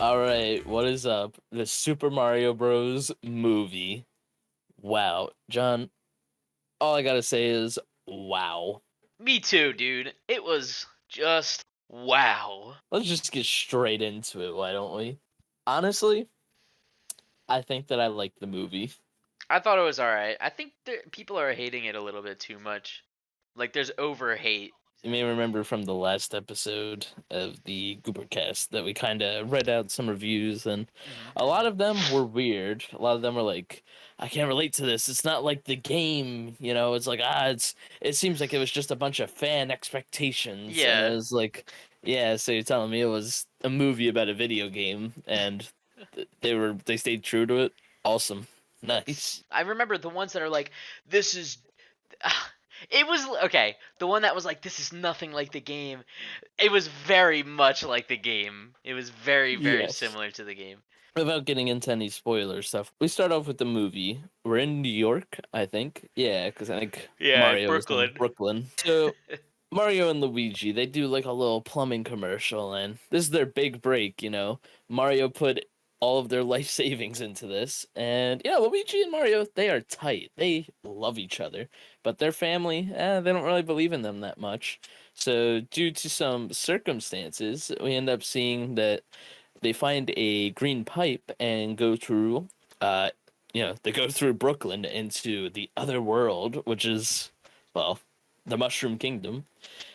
All right, what is up? The Super Mario Bros. Movie. Wow. John, all I gotta say is wow. Me too, dude. It was just wow. Let's just get straight into it, why don't we? Honestly, I think that I like the movie. I thought it was alright. I think people are hating it a little bit too much. Like, there's over hate. You may remember from the last episode of the Goobercast that we kind of read out some reviews, and a lot Hmm. of them were weird. A lot of them were like, "I can't relate to this. It's not like the game, you know. It's like it seems like it was just a bunch of fan expectations." And it Yeah. was like, "Yeah, so you're telling me it was a movie about a video game, and they stayed true to it. Awesome, nice." I remember the ones that are like, this is. It was okay. The one that was like, this is nothing like the game. It was very much like the game. It was very, very Yes. similar to the game. Without getting into any spoiler stuff, we start off with the movie. We're in New York, I think. Yeah, because I think Yeah, Mario is in Brooklyn. Brooklyn. So Mario and Luigi, they do like a little plumbing commercial, and this is their big break, you know. Mario put all of their life savings into this, and yeah, Luigi and Mario, they are tight. They love each other, but their family, they don't really believe in them that much. So, due to some circumstances, we end up seeing that they find a green pipe and go through, uh, they go through Brooklyn into the other world, which is, well, the Mushroom Kingdom.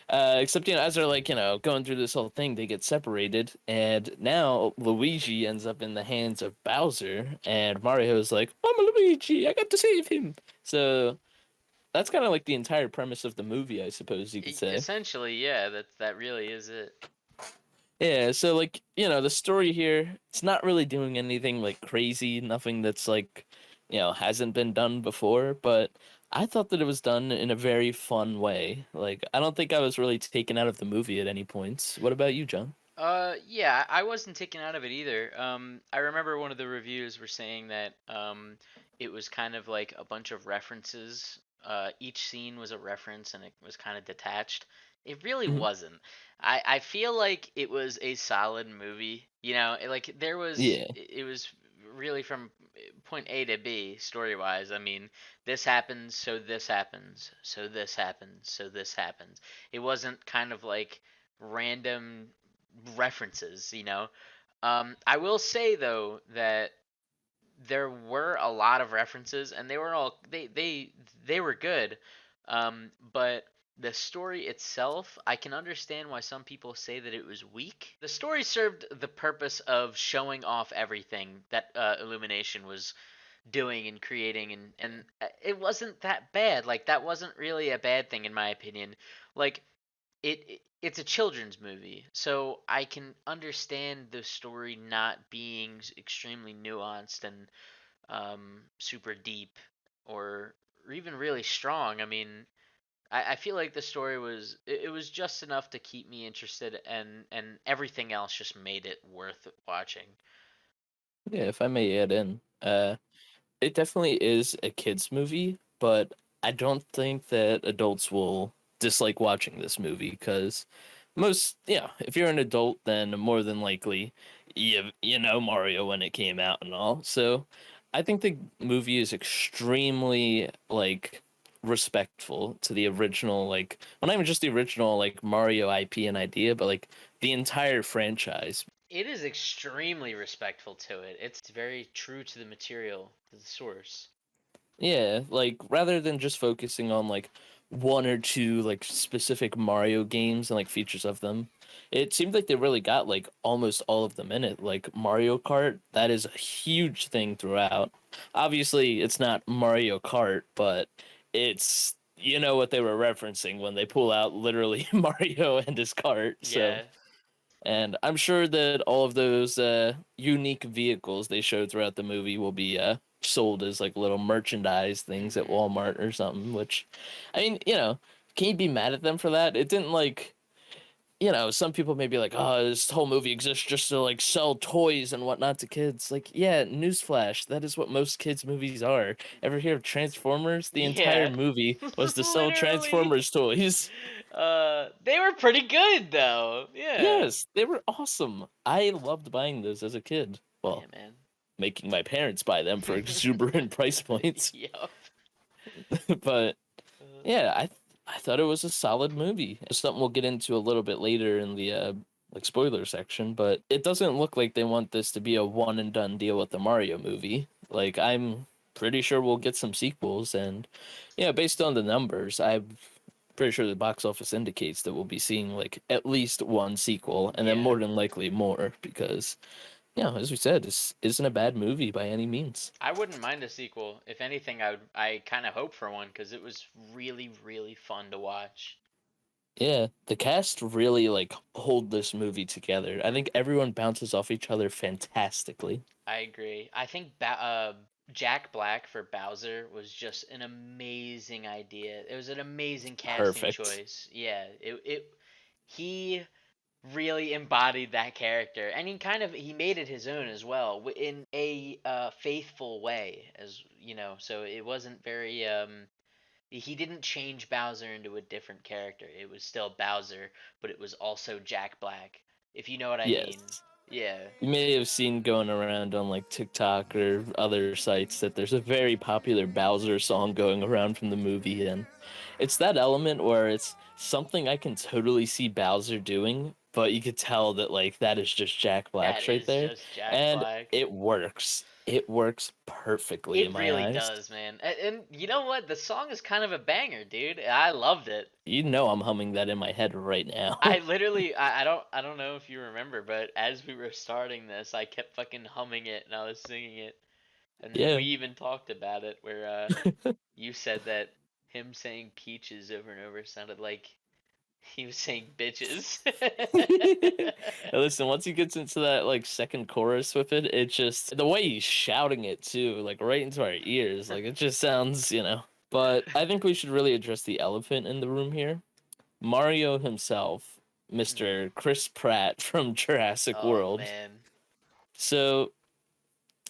Except, as they're like, going through this whole thing, they get separated, and now Luigi ends up in the hands of Bowser, and Mario's like, I'm a Luigi, I got to save him. So that's kind of like the entire premise of the movie, I suppose you could say. Essentially, yeah, that really is it. Yeah, so like, the story here, it's not really doing anything like crazy, nothing that's like, hasn't been done before, but I thought that it was done in a very fun way. Like, I don't think I was really taken out of the movie at any points. What about you, John? Yeah, I wasn't taken out of it either. I remember one of the reviews were saying that it was kind of like a bunch of references. Each scene was a reference, and it was kind of detached. It really Mhm. wasn't. I feel like it was a solid movie. Like there was, Yeah. it was really from point A to B story wise. I mean, this happens, so this happens, so this happens, so this happens. It wasn't kind of like random references. I will say though that there were a lot of references, and they were all they were good. But the story itself, I can understand why some people say that it was weak. The story served the purpose of showing off everything that Illumination was doing and creating, and it wasn't that bad. Like, that wasn't really a bad thing in my opinion. Like, it's a children's movie, so I can understand the story not being extremely nuanced and super deep, or even really strong. I mean, I feel like the story was it was just enough to keep me interested, and everything else just made it worth watching. Yeah, if I may add in, it definitely is a kids movie, but I don't think that adults will dislike watching this movie because if you're an adult, then more than likely you know Mario when it came out and all. So I think the movie is extremely like respectful to the original, like, well, not even just the original like Mario IP and idea, but like the entire franchise. It is extremely respectful to it. It's very true to the material, to the source. Yeah, like rather than just focusing on like one or two like specific Mario games and like features of them, it seemed like they really got like almost all of them in it. Like Mario Kart, that is a huge thing throughout. Obviously, it's not Mario Kart, but it's what they were referencing when they pull out literally Mario and his cart. So, Yeah. and I'm sure that all of those unique vehicles they showed throughout the movie will be sold as like little merchandise things at Hmm. Walmart or something. Which, I mean, can you be mad at them for that? It didn't like you know, some people may be like, "Oh, this whole movie exists just to like sell toys and whatnot to kids." Like, yeah, newsflash, that is what most kids' movies are. Ever hear of Transformers? The entire Yeah. movie was to sell Literally. Transformers toys. They were pretty good though. Yeah. Yes, they were awesome. I loved buying those as a kid. Yeah, Well, man. making my parents buy them for exuberant price points. Yup. But Uh, yeah, I thought it was a solid movie. It's something we'll get into a little bit later in the like spoiler section, but it doesn't look like they want this to be a one and done deal with the Mario movie. Like I'm pretty sure we'll get some sequels, and yeah, based on the numbers, I'm pretty sure the box office indicates that we'll be seeing like at least one sequel, and then yeah. more than likely more because yeah, as we said, this isn't a bad movie by any means. I wouldn't mind a sequel. If anything, I kind of hope for one because it was really really fun to watch. Yeah, the cast really like hold this movie together. I think everyone bounces off each other fantastically. I agree. I think Jack Black for Bowser was just an amazing idea. It was an amazing casting Perfect. choice. Yeah, it he really embodied that character, and he made it his own as well in a faithful way, as you know. So it wasn't very he didn't change Bowser into a different character. It was still Bowser, but it was also Jack Black. If you know what I Yes. mean. Yeah. You may have seen going around on like TikTok or other sites that there's a very popular Bowser song going around from the movie, and it's that element where it's something I can totally see Bowser doing, but you could tell that like that is just Jack That Black's right is there, just Jack and Black. it works. It works perfectly in It my really eyes. does, man. And you know what? The song is kind of a banger, dude. I loved it. You know I'm humming that in my head right now. I literally, I don't know if you remember, but as we were starting this, I kept fucking humming it and I was singing it, and we Yeah. even talked about it where you said that him saying peaches over and over sounded like he was saying bitches. Now listen, once he gets into that like second chorus with it, it just the way he's shouting it too, like right into our ears, like it just sounds, you know. But I think we should really address the elephant in the room here. Mario himself, Mhm. Mr. Chris Pratt from Jurassic Oh World. man, So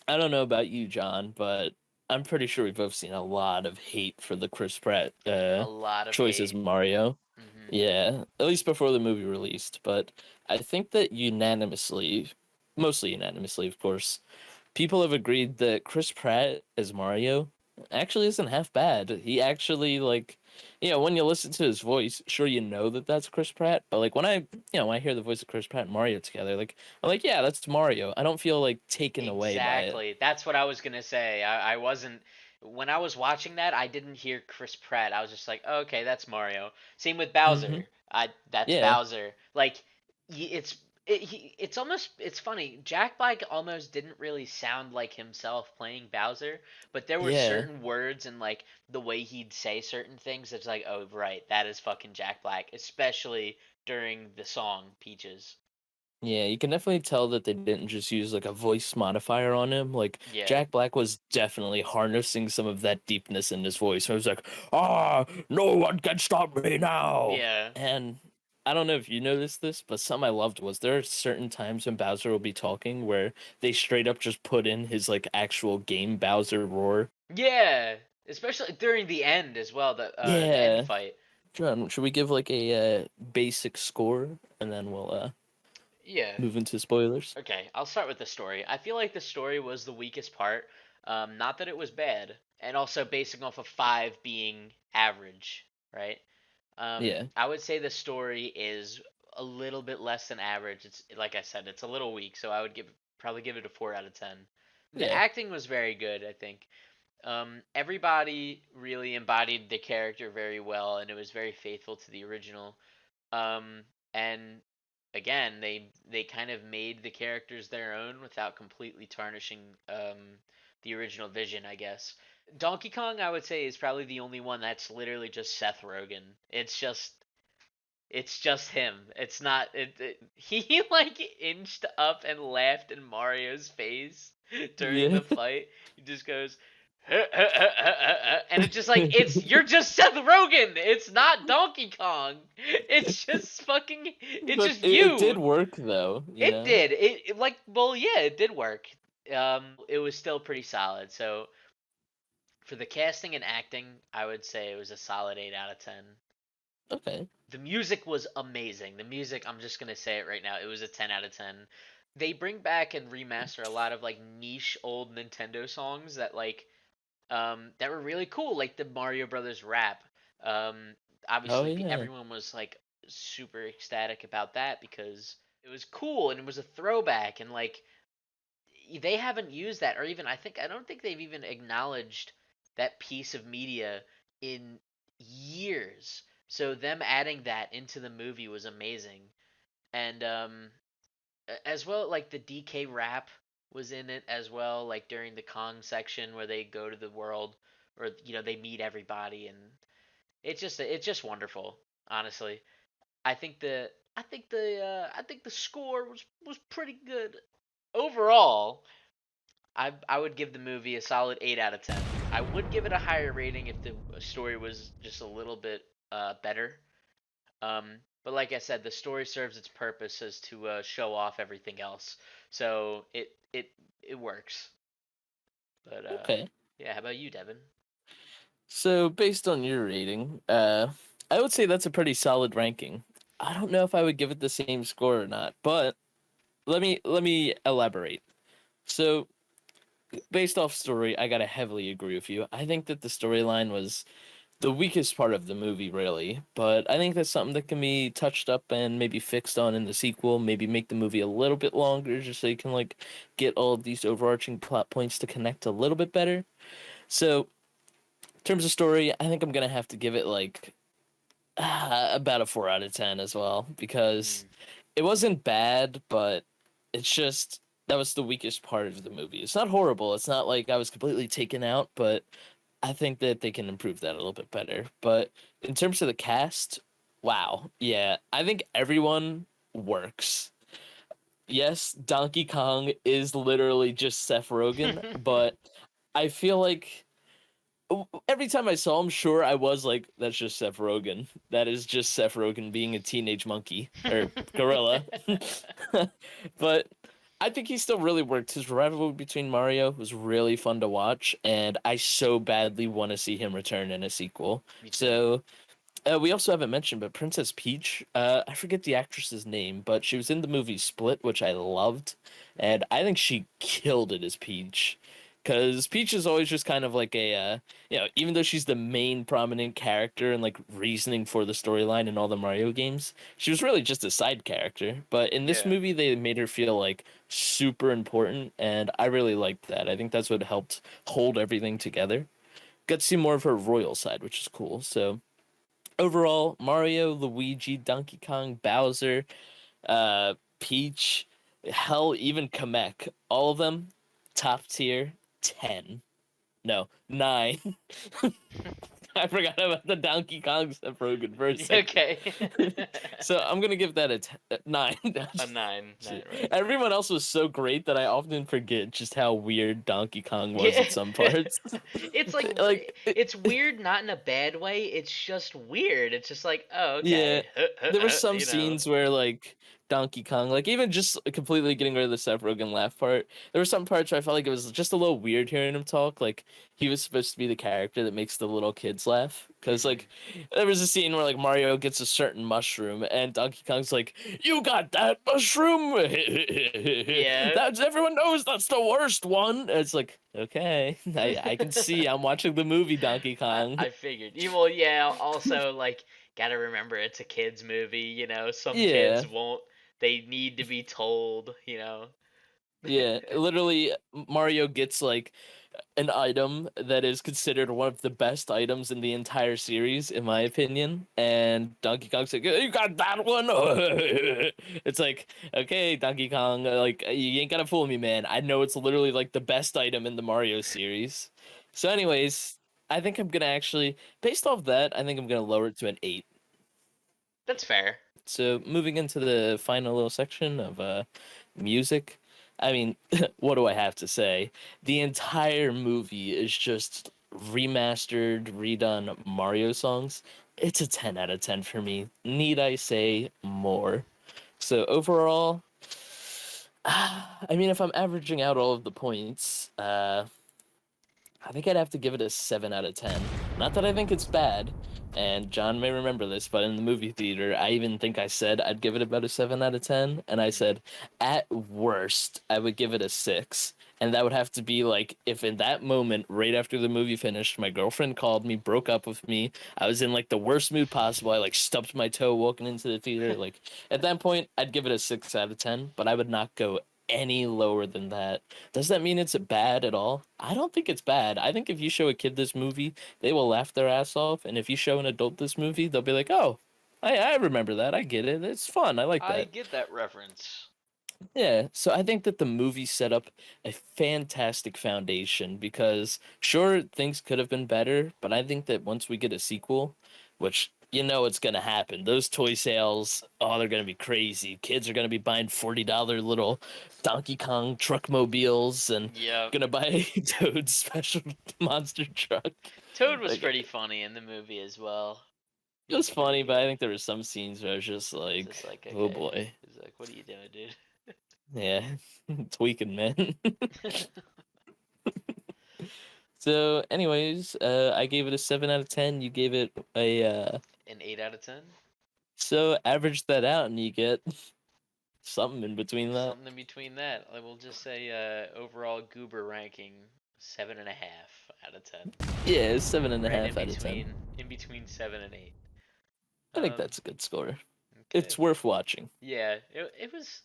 I don't know about you, John, but I'm pretty sure we've both seen a lot of hate for the Chris Pratt a lot of choice as hate. Mario. Mhm. Yeah, at least before the movie released. But I think that unanimously, mostly unanimously, of course, people have agreed that Chris Pratt as Mario actually isn't half bad. He actually like, you know, when you listen to his voice, sure you know that that's Chris Pratt, but like when I hear the voice of Chris Pratt and Mario together, like I'm like, yeah, that's Mario. I don't feel like taken away by it. Exactly. That's what I was gonna say. I wasn't when I was watching that. I didn't hear Chris Pratt. I was just like, oh, okay, that's Mario. Same with Mm-hmm. Bowser. That's Yeah, Bowser. Like, it's almost it's funny. Jack Black almost didn't really sound like himself playing Bowser, but there were yeah. certain words and like the way he'd say certain things. It's like, oh, right, that is fucking Jack Black, especially during the song Peaches. Yeah, you can definitely tell that they didn't just use like a voice modifier on him. Like Yeah. Jack Black was definitely harnessing some of that deepness in his voice. It was like, "Ah, no one can stop me now." Yeah. And I don't know if you noticed this, but something I loved was there are certain times when Bowser will be talking where they straight up just put in his like actual game Bowser roar. Yeah, especially during the end as well, the end Yeah. fight. John, should we give like a basic score and then we'll Yeah. move into spoilers? Okay, I'll start with the story. I feel like the story was the weakest part. Not that it was bad, and also basing off of five being average, right? Yeah. I would say the story is a little bit less than average. It's like I said, it's a little weak, so I would probably give it a 4 out of 10. The Yeah. acting was very good, I think. Everybody really embodied the character very well, and it was very faithful to the original. And again, they kind of made the characters their own without completely tarnishing the original vision, I guess. Donkey Kong, I would say, is probably the only one that's literally just Seth Rogen. It's just him. It's not he like inched up and laughed in Mario's face during Yeah. the fight. He just goes, and it's just like you're just Seth Rogen. It's not Donkey Kong. It's just fucking. It's But just it did you. work though, you It know? did. Like well, yeah, it did work. It was still pretty solid. So for the casting and acting, I would say it was a solid 8 out of 10. Okay. The music was amazing. The music, I'm just gonna say it right now, it was a 10 out of 10. They bring back and remaster a lot of like niche old Nintendo songs that were really cool, like the Mario Brothers rap. Um, Oh Obviously, yeah. everyone was like super ecstatic about that because it was cool and it was a throwback and like they haven't used that or even I don't think they've even acknowledged that piece of media in years. So them adding that into the movie was amazing. And as well like the DK rap was in it as well like during the Kong section where they go to the world or they meet everybody and it's just wonderful, honestly. I think the score was pretty good overall. I would give the movie a solid 8 out of 10. I would give it a higher rating if the story was just a little bit better. But like I said, the story serves its purpose as to show off everything else, so it works. But Okay. yeah, how about you, Devin? So based on your rating, I would say that's a pretty solid ranking. I don't know if I would give it the same score or not, but let me elaborate. So based off story, I gotta heavily agree with you. I think that the storyline was the weakest part of the movie, really. But I think that's something that can be touched up and maybe fixed on in the sequel. Maybe make the movie a little bit longer, just so you can like get all of these overarching plot points to connect a little bit better. So in terms of story, I think I'm gonna have to give it like about a 4 out of 10 as well because Mm. it wasn't bad, but it's just that was the weakest part of the movie. It's not horrible. It's not like I was completely taken out, but I think that they can improve that a little bit better. But in terms of the cast, wow, yeah, I think everyone works. Yes, Donkey Kong is literally just Seth Rogen, but I feel like every time I saw him, sure, I was like, that's just Seth Rogen. That is just Seth Rogen being a teenage monkey or gorilla. But I think he still really worked. His rivalry between Mario was really fun to watch, and I so badly want to see him return in a sequel. Me too. So we also haven't mentioned, but Princess Peach, I forget the actress's name, but she was in the movie Split, which I loved, and I think she killed it as Peach. Because Peach is always just kind of like even though she's the main prominent character and like reasoning for the storyline in all the Mario games, she was really just a side character. But in this Yeah. movie, they made her feel like super important, and I really liked that. I think that's what helped hold everything together. Got to see more of her royal side, which is cool. So overall, Mario, Luigi, Donkey Kong, Bowser, Peach, hell, even Kamek, all of them top tier 10. No, 9. I forgot about the Donkey Kong Seth Rogen for a second. Okay. So I'm gonna give that a 9. A nine, nine, right? Everyone else was so great that I often forget just how weird Donkey Kong was Yeah. at some parts. It's like like, it's weird, not in a bad way. It's just weird. It's just like, oh, yeah, okay, there were some you know. scenes where like Donkey Kong, like even just completely getting rid of the Seth Rogen laugh part, there were some parts where I felt like it was just a little weird hearing him talk. Like he was supposed to be the character that makes the little kids laugh. Because Hmm. like there was a scene where like Mario gets a certain mushroom and Donkey Kong's like, "You got that mushroom? Yeah. That's everyone knows that's the worst one." And it's like, okay, I can see I'm watching the movie Donkey Kong. I figured. Well, yeah. Also, like, gotta remember it's a kids movie. Some kids Yeah. won't. They need to be told. Yeah, literally, Mario gets like an item that is considered one of the best items in the entire series, in my opinion. And Donkey Kong's like, "You got that one?" It's like, okay, Donkey Kong, like you ain't gotta fool me, man. I know it's literally like the best item in the Mario series. So, anyways, I think I'm gonna actually, based off that, I think I'm gonna lower it to an 8. That's fair. So, moving into the final little section of music. I mean, what do I have to say? The entire movie is just remastered, redone Mario songs. It's a 10 out of 10 for me. Need I say more? So overall, I mean, if I'm averaging out all of the points, I think I'd have to give it a 7 out of 10. Not that I think it's bad, and John may remember this, but in the movie theater, I even think I said I'd give it about a 7 out of 10, and I Mhm. said, at worst, I would give it a 6. And that would have to be like if in that moment, right after the movie finished, my girlfriend called me, broke up with me. I was in like the worst mood possible. I like stubbed my toe walking into the theater. Like at that point, I'd give it a 6 out of 10, but I would not go any lower than that. Does that mean it's bad at all? I don't think it's bad. I think if you show a kid this movie, they will laugh their ass off, and if you show an adult this movie, they'll be like, "Oh, I remember that. I get it. It's fun. I like I that." get that reference. Yeah, so I think that the movie set up a fantastic foundation because sure things could have been better, but I think that once we get a sequel, which you know it's gonna happen, those toy sales, oh, they're gonna be crazy. Kids are gonna be buying $40 little Donkey Kong truck mobiles and Yep. gonna buy Toad's special monster truck. Toad was Like pretty funny in the movie as well. it He was was pretty funny, but I good. think there were some scenes where I was just It's just like, like, oh okay. boy, He's like, what are you doing, dude? yeah, tweaking man. So, anyways, I gave it a 7 out of 10. You gave it a An 8 out of 10? so average that out, and you get something in between that. Something in between that. I will just say overall Goober ranking 7.5 out of 10. Yeah, seven and a Right half out of 10. in between 7 and 8. I think Um, that's a good score. okay. It's worth watching. Yeah, it was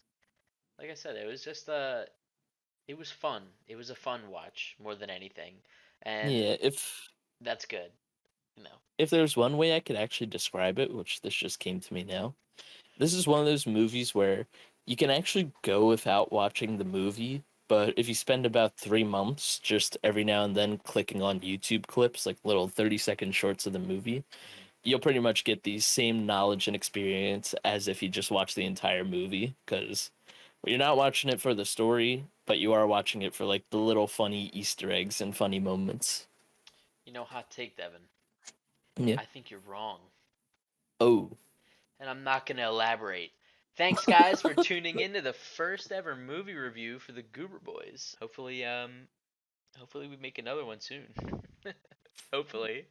like I said, it was just it was fun. It was a fun watch more than anything. And Yeah, that's good, you know. if there's one way I could actually describe it, which this just came to me now, this is one of those movies where you can actually go without watching the movie, but if you spend about 3 months just every now and then clicking on YouTube clips, like little 30-second shorts of the movie, Mhm. you'll pretty much get the same knowledge and experience as if you just watched the entire movie. Because you're not watching it for the story, but you are watching it for like the little funny Easter eggs and funny moments. You know, hot take, Devin. Yeah. I think you're wrong. Oh. And I'm not going to elaborate. Thanks, guys, for tuning in to the first ever movie review for the Goober Boys. Hopefully we make another one soon. Hopefully.